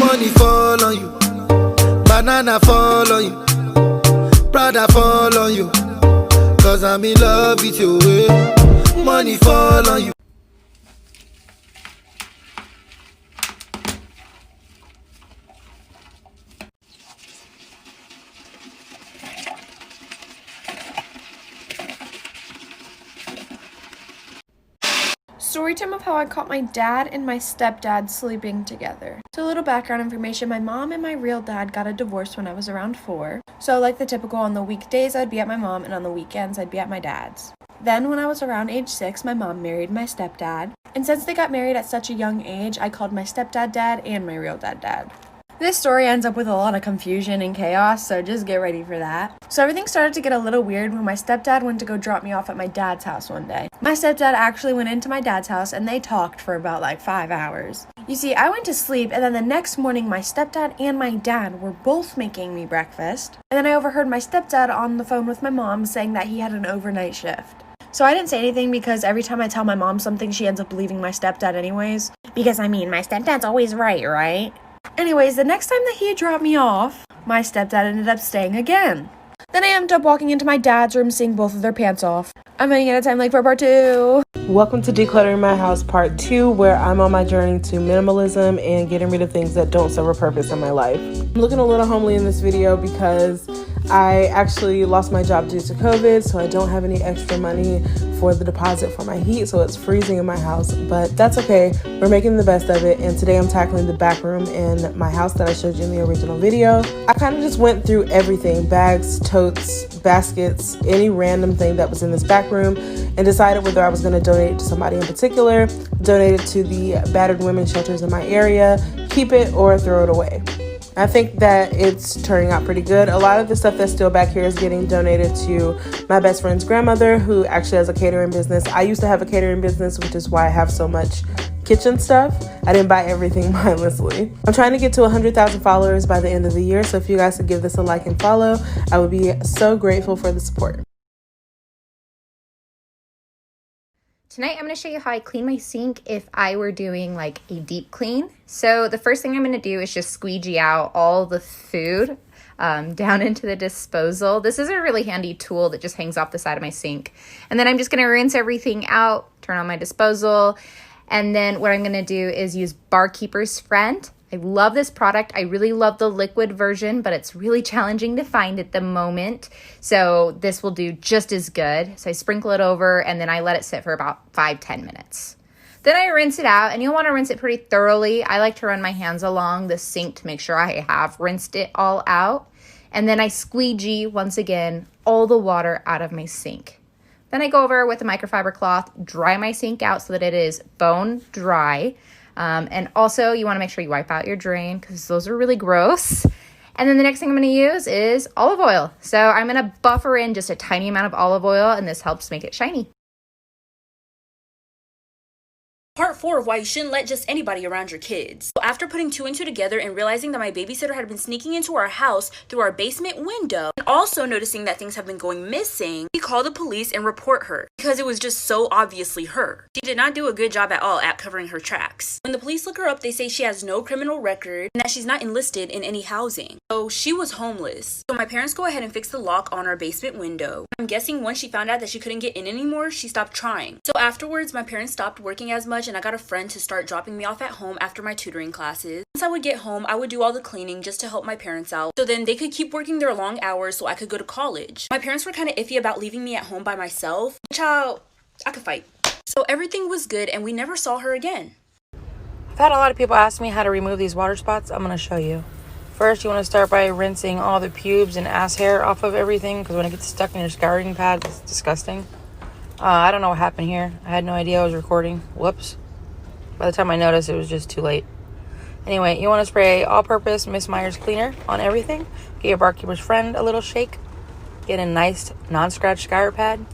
Money fall on you, banana fall on you, Prada fall on you, cause I'm in love with you. Money fall on you. Story time of how I caught my dad and my stepdad sleeping together. So a little background information, my mom and my real dad got a divorce when I was around 4. So like the typical, on the weekdays I'd be at my mom and on the weekends I'd be at my dad's. Then when I was around age 6, my mom married my stepdad. And since they got married at such a young age, I called my stepdad dad and my real dad. This story ends up with a lot of confusion and chaos, so just get ready for that. So everything started to get a little weird when my stepdad went to go drop me off at my dad's house one day. My stepdad actually went into my dad's house and they talked for about like 5 hours. You see, I went to sleep and then the next morning my stepdad and my dad were both making me breakfast. And then I overheard my stepdad on the phone with my mom saying that he had an overnight shift. So I didn't say anything because every time I tell my mom something, she ends up believing my stepdad anyways. Because I mean, my stepdad's always right? Anyways, the next time that he dropped me off, my stepdad ended up staying again. Then I ended up walking into my dad's room, seeing both of their pants off. I'm running out of time, like for part 2. Welcome to Decluttering My House Part 2, where I'm on my journey to minimalism and getting rid of things that don't serve a purpose in my life. I'm looking a little homely in this video because I actually lost my job due to COVID, so I don't have any extra money for the deposit for my heat, so it's freezing in my house, but that's okay. We're making the best of it, and today I'm tackling the back room in my house that I showed you in the original video. I kind of just went through everything, bags, totes, baskets, any random thing that was in this back room, and decided whether I was going to donate it to somebody in particular, donate it to the battered women's shelters in my area, keep it, or throw it away. I think that it's turning out pretty good. A lot of the stuff that's still back here is getting donated to my best friend's grandmother, who actually has a catering business. I used to have a catering business, which is why I have so much kitchen stuff. I didn't buy everything mindlessly. I'm trying to get to 100,000 followers by the end of the year, so if you guys could give this a like and follow, I would be so grateful for the support. Tonight, I'm going to show you how I clean my sink if I were doing like a deep clean. So the first thing I'm going to do is just squeegee out all the food down into the disposal. This is a really handy tool that just hangs off the side of my sink. And then I'm just going to rinse everything out, turn on my disposal. And then what I'm going to do is use Barkeeper's Friend. I love this product. I really love the liquid version, but it's really challenging to find at the moment. So this will do just as good. So I sprinkle it over and then I let it sit for about 5-10 minutes. Then I rinse it out, and you'll want to rinse it pretty thoroughly. I like to run my hands along the sink to make sure I have rinsed it all out. And then I squeegee, once again, all the water out of my sink. Then I go over with a microfiber cloth, dry my sink out so that it is bone dry. And also you want to make sure you wipe out your drain because those are really gross. And then the next thing I'm going to use is olive oil. So I'm going to buffer in just a tiny amount of olive oil, and this helps make it shiny. Part 4 of why you shouldn't let just anybody around your kids. So after putting 2 and 2 together and realizing that my babysitter had been sneaking into our house through our basement window, and also noticing that things have been going missing, we called the police and report her because it was just so obviously her. She did not do a good job at all at covering her tracks. When the police look her up, they say she has no criminal record and that she's not enlisted in any housing. So she was homeless. So my parents go ahead and fix the lock on our basement window. I'm guessing once she found out that she couldn't get in anymore, she stopped trying. So afterwards, my parents stopped working as much, and I got a friend to start dropping me off at home after my tutoring classes. Once I would get home, I would do all the cleaning just to help my parents out, so then they could keep working their long hours so I could go to college. My parents were kind of iffy about leaving me at home by myself, which I could fight. So everything was good and we never saw her again. I've had a lot of people ask me how to remove these water spots. I'm going to show you. First, you want to start by rinsing all the pubes and ass hair off of everything, because when it gets stuck in your scouring pad, it's disgusting. I don't know what happened here. I had no idea I was recording. Whoops. By the time I noticed, it was just too late. Anyway, you want to spray all-purpose Miss Myers cleaner on everything. Get your Barkeeper's Friend a little shake. Get a nice non-scratch scour pad.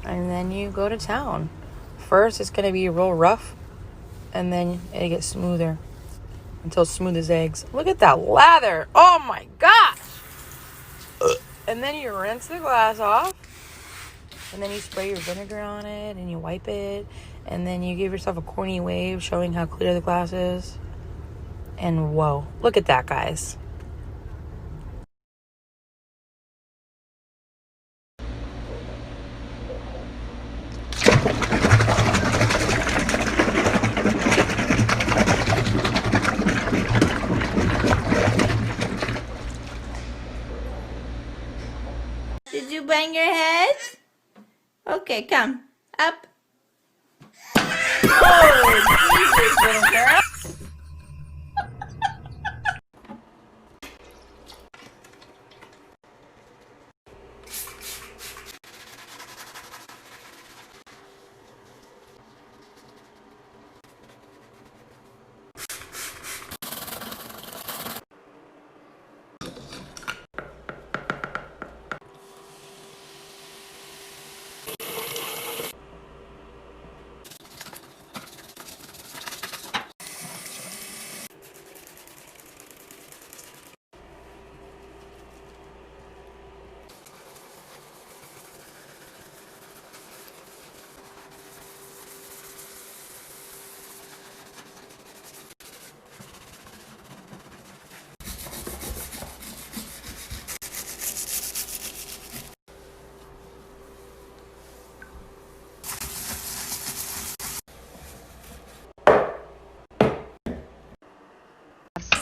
And then you go to town. First, it's going to be real rough. And then it gets smoother. Until smooth as eggs. Look at that lather. Oh my gosh. And then you rinse the glass off. And then you spray your vinegar on it. And you wipe it. And then you give yourself a corny wave showing how clear the glass is. And whoa, look at that, guys. Did you bang your head? Okay, come. Up. Oh, Jesus, little girl.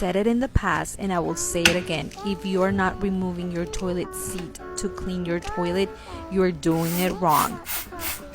Said it in the past and I will say it again. If you're not removing your toilet seat to clean your toilet, you're doing it wrong.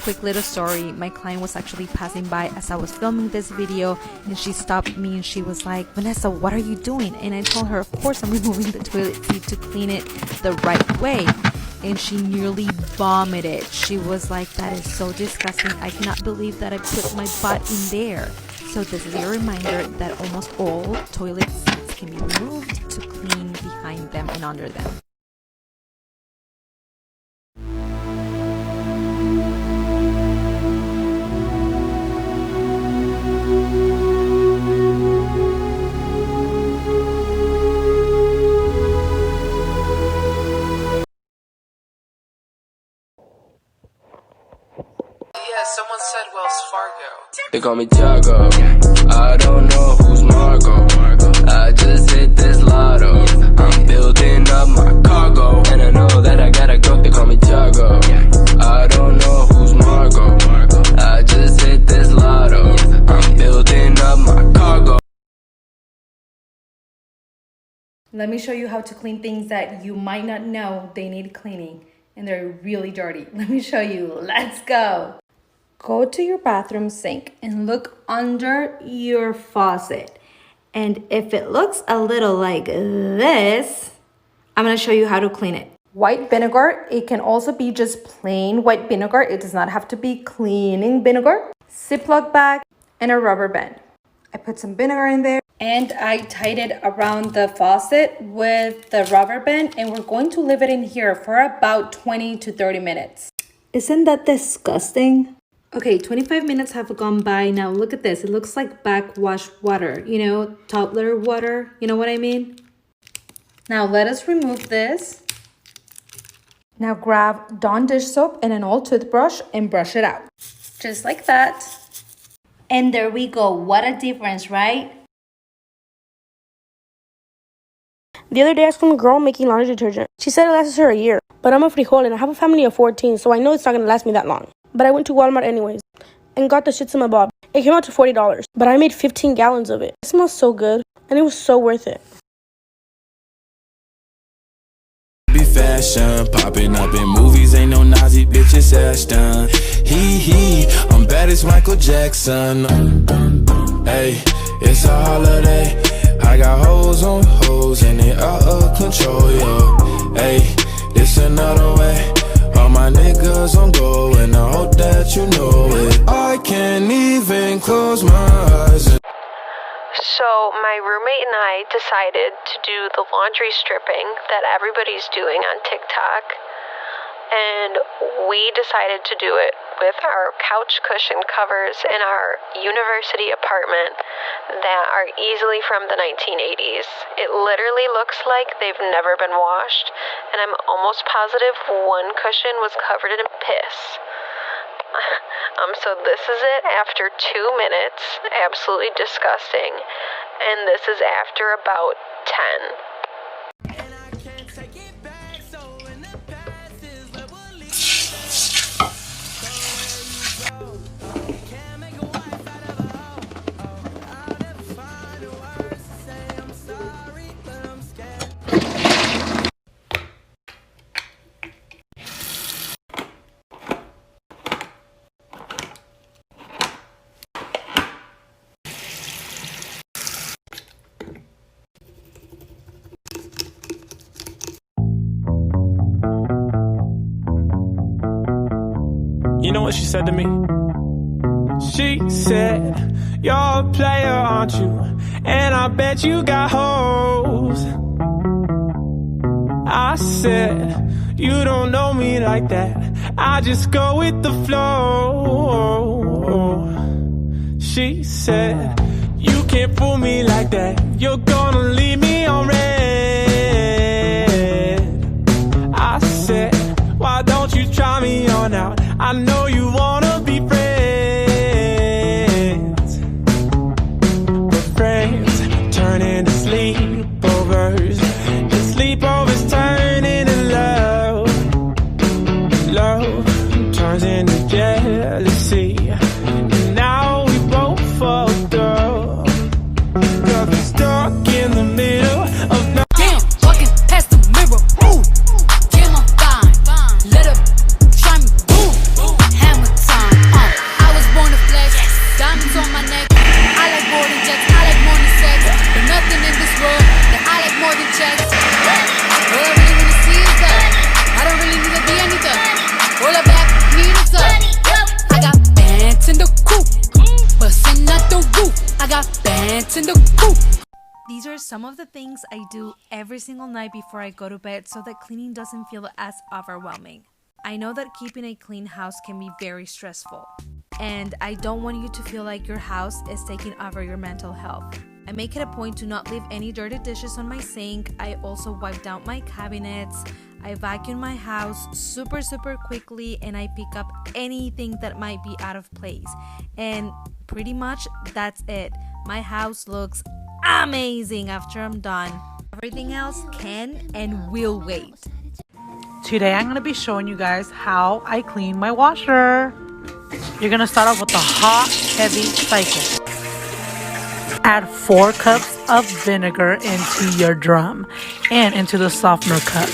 Quick little story, my client was actually passing by as I was filming this video and she stopped me and she was like, Vanessa, what are you doing? And I told her, of course I'm removing the toilet seat to clean it the right way. And she nearly vomited. She was like, that is so disgusting. I cannot believe that I put my butt in there. So this is your reminder that almost all toilet seats can be removed to clean behind them and under them. Yeah, someone said Wells Fargo. They call me Tiago. I don't know who's Margo. I just hit this lotto. I'm building up my cargo, and I know that I gotta go. They call me Tiago. I don't know who's Margo. I just hit this lotto. I'm building up my cargo. Let me show you how to clean things that you might not know they need cleaning and they're really dirty. Let me show you. Let's go. Go to your bathroom sink and look under your faucet. And if it looks a little like this, I'm going to show you how to clean it. White vinegar, it can also be just plain white vinegar. It does not have to be cleaning vinegar. Ziploc bag and a rubber band. I put some vinegar in there and I tied it around the faucet with the rubber band, and we're going to leave it in here for about 20 to 30 minutes. Isn't that disgusting? Okay, 25 minutes have gone by. Now look at this. It looks like backwash water, you know, toddler water. You know what I mean? Now let us remove this. Now grab Dawn dish soap and an old toothbrush and brush it out. Just like that. And there we go. What a difference, right? The other day I saw a girl making laundry detergent. She said it lasts her a year. But I'm a frijol and I have a family of 14, so I know it's not going to last me that long. But I went to Walmart anyways and got the shitsamabob. It came out to $40, but I made 15 gallons of it. It smells so good, and it was so worth it. Be fashion, popping up in movies, ain't no Nazi bitches Ashton. Hee, I'm bad as Michael Jackson. Hey, it's a holiday. I got hoes on hoes and they out of control, yo. Hey, it's another way. All my niggas on go and I hope that you know it. I can't even close my eyes. So my roommate and I decided to do the laundry stripping that everybody's doing on TikTok. And we decided to do it with our couch cushion covers in our university apartment that are easily from the 1980s. It literally looks like they've never been washed, and I'm almost positive one cushion was covered in piss. So this is it after 2 minutes. Absolutely disgusting. and this is after about 10. You know what she said to me? She said, you're a player, aren't you? And I bet you got hoes. I said, you don't know me like that. I just go with the flow. She said, you can't fool me like that. You're gonna leave me on red. I said, why don't you try me on out? I know you wanna be friends, but friends turn into sleepovers, and sleepovers turn into love. Love turns into jealousy, and now we both fucked up, 'cause we're stuck in the middle of no. Damn, walking past the mirror. Ooh, damn, I'm fine. Let up, try me. Boom, hammer time. I was born to flex. Diamonds on my neck. I like more than jets. I like more than sex. There's nothing in this world that I like more than checks. All I really wanna see is that I don't really need to be anything. All I back need is up. I got bands in the coop, bustin' out the roof. I got bands in the coop. These are some of the things I do every single night before I go to bed so that cleaning doesn't feel as overwhelming. I know that keeping a clean house can be very stressful, and I don't want you to feel like your house is taking over your mental health. I make it a point to not leave any dirty dishes on my sink. I also wipe down my cabinets. I vacuum my house super quickly, and I pick up anything that might be out of place. And pretty much that's it. My house looks amazing after I'm done. Everything else can and will wait. Today I'm going to be showing you guys how I clean my washer. You're going to start off with the hot, heavy cycle. Add 4 cups of vinegar into your drum and into the softener cup.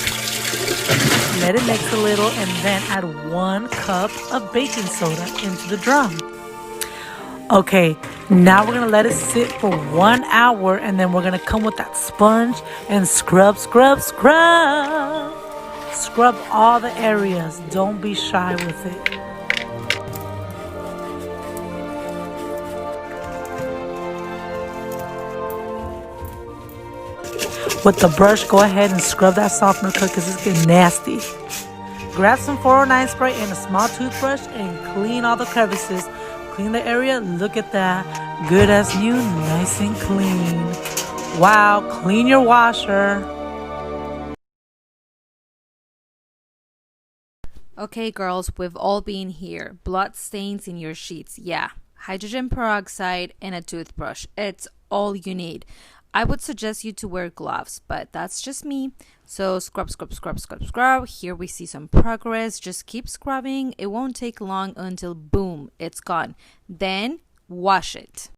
Let it mix a little and then add 1 cup of baking soda into the drum. Okay, now we're going to let it sit for 1 hour, and then we're going to come with that sponge and scrub. Scrub all the areas. Don't be shy with it. With the brush, go ahead and scrub that softener cup because it's getting nasty. Grab some 409 spray and a small toothbrush and clean all the crevices. Clean the area. Look at that. Good as new, nice and clean. Wow, clean your washer. Okay, girls, we've all been here. Blood stains in your sheets. Yeah, hydrogen peroxide and a toothbrush. It's all you need. I would suggest you to wear gloves, but that's just me. So scrub. Here we see some progress. Just keep scrubbing. It won't take long until boom, it's gone. Then wash it.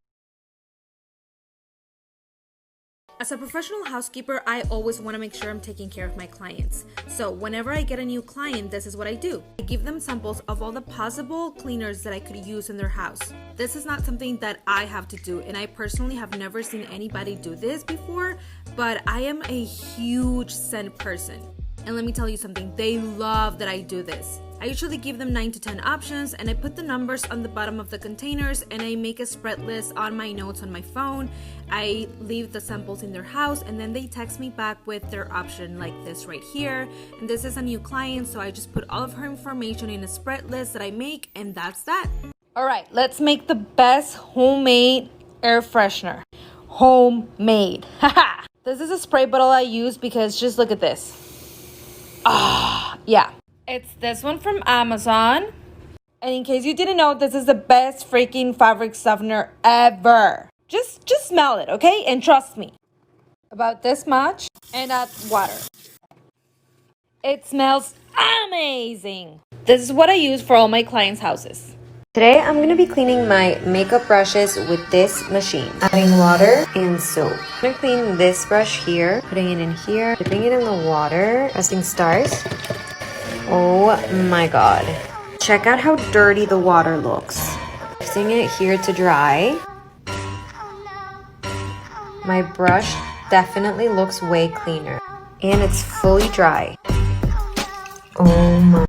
As a professional housekeeper, I always want to make sure I'm taking care of my clients. So whenever I get a new client, this is what I do. I give them samples of all the possible cleaners that I could use in their house. This is not something that I have to do, and I personally have never seen anybody do this before, but I am a huge scent person. And let me tell you something, they love that I do this. I usually give them 9 to 10 options, and I put the numbers on the bottom of the containers, and I make a spread list on my notes on my phone. I leave the samples in their house, and then they text me back with their option, like this right here. And this is a new client, so I just put all of her information in a spread list that I make, and that's that. All right, let's make the best homemade air freshener. Homemade. Haha. This is a spray bottle I use because just look at this. Yeah. It's this one from Amazon. And in case you didn't know, this is the best freaking fabric softener ever. Just smell it, okay? And trust me. About this much, and add water. It smells amazing. This is what I use for all my clients' houses. Today I'm going to be cleaning my makeup brushes with this machine. Adding water and soap. I'm going to clean this brush here, putting it in here, dipping it in the water, pressing start. Oh my god. Check out how dirty the water looks. Pressing it here to dry. My brush definitely looks way cleaner. And it's fully dry. Oh my.